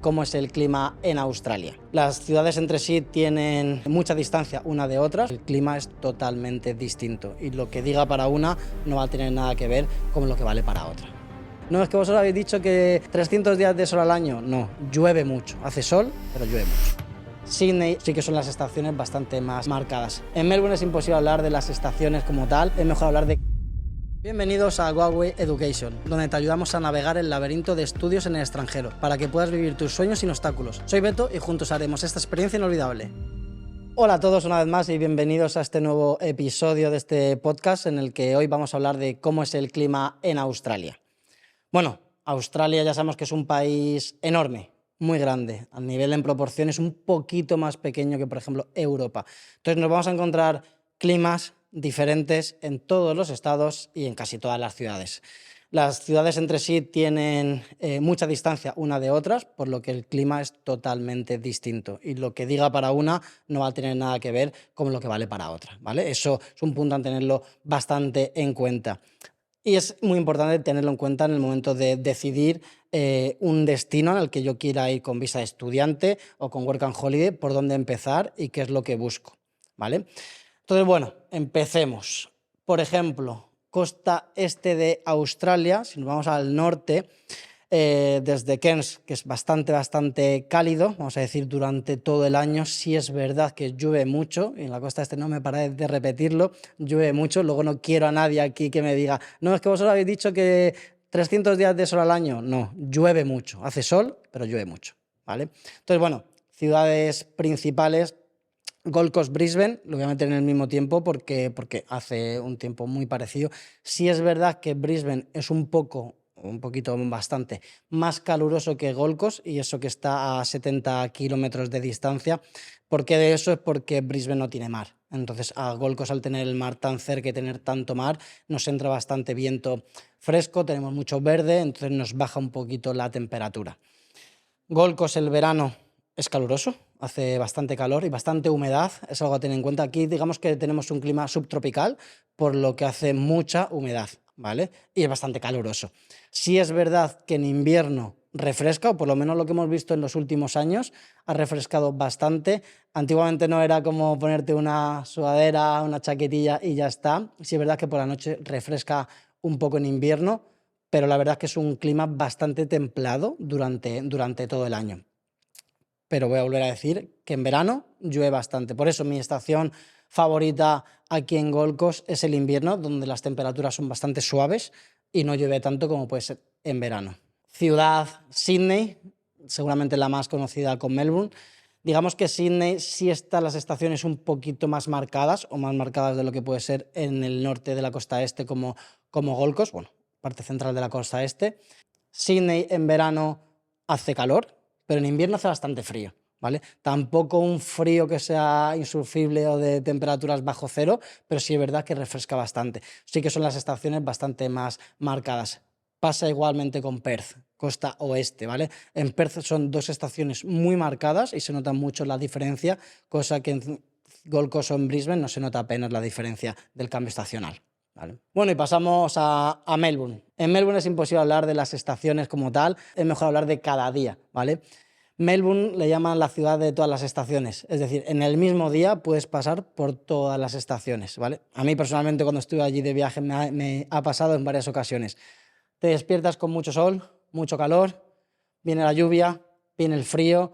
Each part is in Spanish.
cómo es el clima en Australia. Las ciudades entre sí tienen mucha distancia una de otras, el clima es totalmente distinto y lo que diga para una no va a tener nada que ver con lo que vale para otra. No es que vosotros habéis dicho que 300 días de sol al año, no, llueve mucho, hace sol, pero llueve mucho. Sydney sí que son las estaciones bastante más marcadas. En Melbourne es imposible hablar de las estaciones como tal, es mejor hablar de... Bienvenidos a Huawei Education, donde te ayudamos a navegar el laberinto de estudios en el extranjero, para que puedas vivir tus sueños sin obstáculos. Soy Beto y juntos haremos esta experiencia inolvidable. Hola a todos una vez más y bienvenidos a este nuevo episodio de este podcast en el que hoy vamos a hablar de cómo es el clima en Australia. Bueno, Australia ya sabemos que es un país enorme, muy grande, a nivel en proporciones un poquito más pequeño que por ejemplo Europa. Entonces nos vamos a encontrar climas diferentes en todos los estados y en casi todas las ciudades. Las ciudades entre sí tienen mucha distancia una de otras, por lo que el clima es totalmente distinto y lo que diga para una no va a tener nada que ver con lo que vale para otra, ¿vale? Eso es un punto a tenerlo bastante en cuenta. Y es muy importante tenerlo en cuenta en el momento de decidir un destino en el que yo quiera ir con visa de estudiante o con Work and Holiday, por dónde empezar y qué es lo que busco, ¿vale? Entonces, bueno, empecemos. Por ejemplo, costa este de Australia, si nos vamos al norte, desde Cairns, que es bastante cálido, vamos a decir, durante todo el año. Sí es verdad que llueve mucho, y en la costa este no me paré de repetirlo, llueve mucho, luego no quiero a nadie aquí que me diga, no, es que vosotros habéis dicho que 300 días de sol al año. No, llueve mucho, hace sol, pero llueve mucho, ¿vale? Entonces, bueno, ciudades principales, Gold Coast, Brisbane, lo voy a meter en el mismo tiempo porque hace un tiempo muy parecido. Sí es verdad que Brisbane es un poquito bastante más caluroso que Gold Coast, y eso que está a 70 kilómetros de distancia. ¿Por qué de eso? Es porque Brisbane no tiene mar. Entonces a Gold Coast, al tener el mar tan cerca y tener tanto mar, nos entra bastante viento fresco, tenemos mucho verde, entonces nos baja un poquito la temperatura. Gold Coast, el verano es caluroso, hace bastante calor y bastante humedad, es algo a tener en cuenta. Aquí digamos que tenemos un clima subtropical, por lo que hace mucha humedad, ¿vale? Y es bastante caluroso. Sí es verdad que en invierno refresca, o por lo menos lo que hemos visto en los últimos años, ha refrescado bastante. Antiguamente no era como ponerte una sudadera, una chaquetilla y ya está. Sí es verdad que por la noche refresca un poco en invierno, pero la verdad es que es un clima bastante templado durante todo el año. Pero voy a volver a decir que en verano llueve bastante. Por eso mi estación favorita aquí en Gold Coast es el invierno, donde las temperaturas son bastante suaves y no llueve tanto como puede ser en verano. Ciudad, Sydney, seguramente la más conocida con Melbourne. Digamos que Sydney sí están las estaciones un poquito más marcadas, o más marcadas de lo que puede ser en el norte de la costa este como Gold Coast, bueno, parte central de la costa este. Sydney en verano hace calor, pero en invierno hace bastante frío, ¿vale? Tampoco un frío que sea insufrible o de temperaturas bajo cero, pero sí es verdad que refresca bastante. Sí que son las estaciones bastante más marcadas. Pasa igualmente con Perth, costa oeste, ¿vale? En Perth son dos estaciones muy marcadas y se nota mucho la diferencia, cosa que en Gold Coast o en Brisbane no se nota apenas la diferencia del cambio estacional, ¿vale? Bueno, y pasamos a Melbourne. En Melbourne es imposible hablar de las estaciones como tal, es mejor hablar de cada día, ¿vale? Melbourne le llaman la ciudad de todas las estaciones, es decir, en el mismo día puedes pasar por todas las estaciones, ¿vale? A mí personalmente, cuando estuve allí de viaje, me ha pasado en varias ocasiones. Te despiertas con mucho sol, mucho calor, viene la lluvia, viene el frío.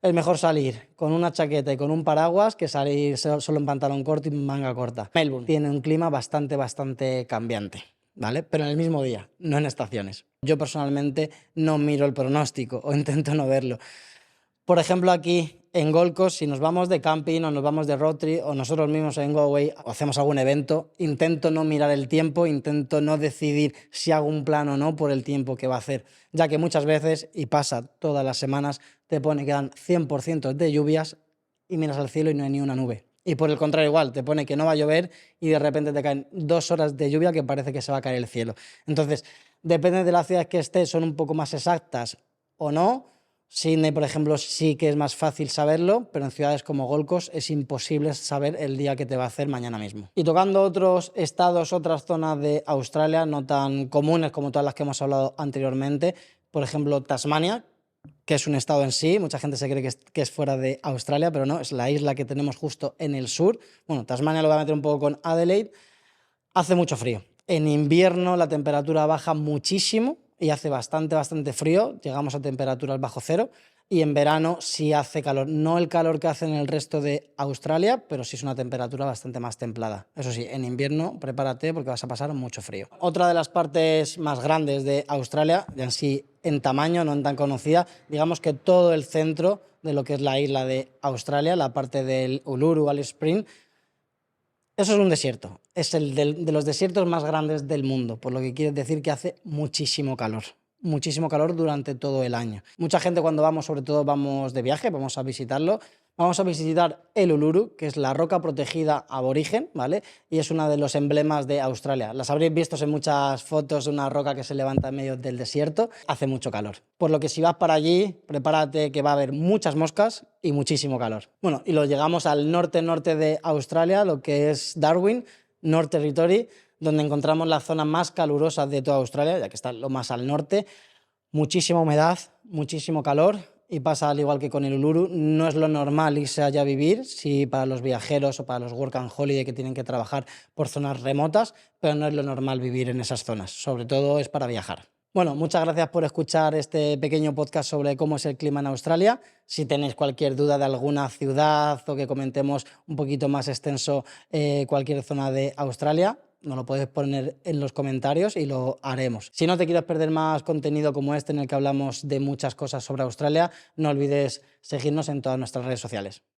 Es mejor salir con una chaqueta y con un paraguas que salir solo en pantalón corto y manga corta. Melbourne tiene un clima bastante cambiante, ¿vale? Pero en el mismo día, no en estaciones. Yo personalmente no miro el pronóstico o intento no verlo. Por ejemplo, aquí en Gold Coast, si nos vamos de camping o nos vamos de road trip o nosotros mismos en Huawei o hacemos algún evento, intento no mirar el tiempo, intento no decidir si hago un plan o no por el tiempo que va a hacer, ya que muchas veces, y pasa todas las semanas, te pone que dan 100% de lluvias y miras al cielo y no hay ni una nube. Y por el contrario igual, te pone que no va a llover y de repente te caen 2 horas de lluvia que parece que se va a caer el cielo. Entonces, depende de la ciudad que estés, son un poco más exactas o no. Sydney, por ejemplo, sí que es más fácil saberlo, pero en ciudades como Gold Coast es imposible saber el día que te va a hacer mañana mismo. Y tocando otros estados, otras zonas de Australia no tan comunes como todas las que hemos hablado anteriormente, por ejemplo, Tasmania, que es un estado en sí. Mucha gente se cree que es fuera de Australia, pero no, es la isla que tenemos justo en el sur. Bueno, Tasmania lo voy a meter un poco con Adelaide. Hace mucho frío. En invierno la temperatura baja muchísimo y hace bastante frío. Llegamos a temperaturas bajo cero. Y en verano sí hace calor. No el calor que hace en el resto de Australia, pero sí es una temperatura bastante más templada. Eso sí, en invierno prepárate porque vas a pasar mucho frío. Otra de las partes más grandes de Australia, ya en sí en tamaño, no en tan conocida, digamos que todo el centro de lo que es la isla de Australia, la parte del Uluru, Alice Springs, eso es un desierto. Es el de los desiertos más grandes del mundo, por lo que quiere decir que hace muchísimo calor durante todo el año. Mucha gente cuando vamos, sobre todo vamos de viaje, vamos a visitarlo, vamos a visitar el Uluru, que es la roca protegida aborigen, ¿vale? Y es uno de los emblemas de Australia. Las habréis visto en muchas fotos de una roca que se levanta en medio del desierto. Hace mucho calor. Por lo que si vas para allí, prepárate que va a haber muchas moscas y muchísimo calor. Bueno, y lo llegamos al norte de Australia, lo que es Darwin, North Territory, donde encontramos la zona más calurosa de toda Australia, ya que está lo más al norte. Muchísima humedad, muchísimo calor, y pasa al igual que con el Uluru. No es lo normal irse allá a vivir, sí, para los viajeros o para los work and holiday que tienen que trabajar por zonas remotas, pero no es lo normal vivir en esas zonas, sobre todo es para viajar. Bueno, muchas gracias por escuchar este pequeño podcast sobre cómo es el clima en Australia. Si tenéis cualquier duda de alguna ciudad o que comentemos un poquito más extenso cualquier zona de Australia, nos lo puedes poner en los comentarios y lo haremos. Si no te quieres perder más contenido como este en el que hablamos de muchas cosas sobre Australia, no olvides seguirnos en todas nuestras redes sociales.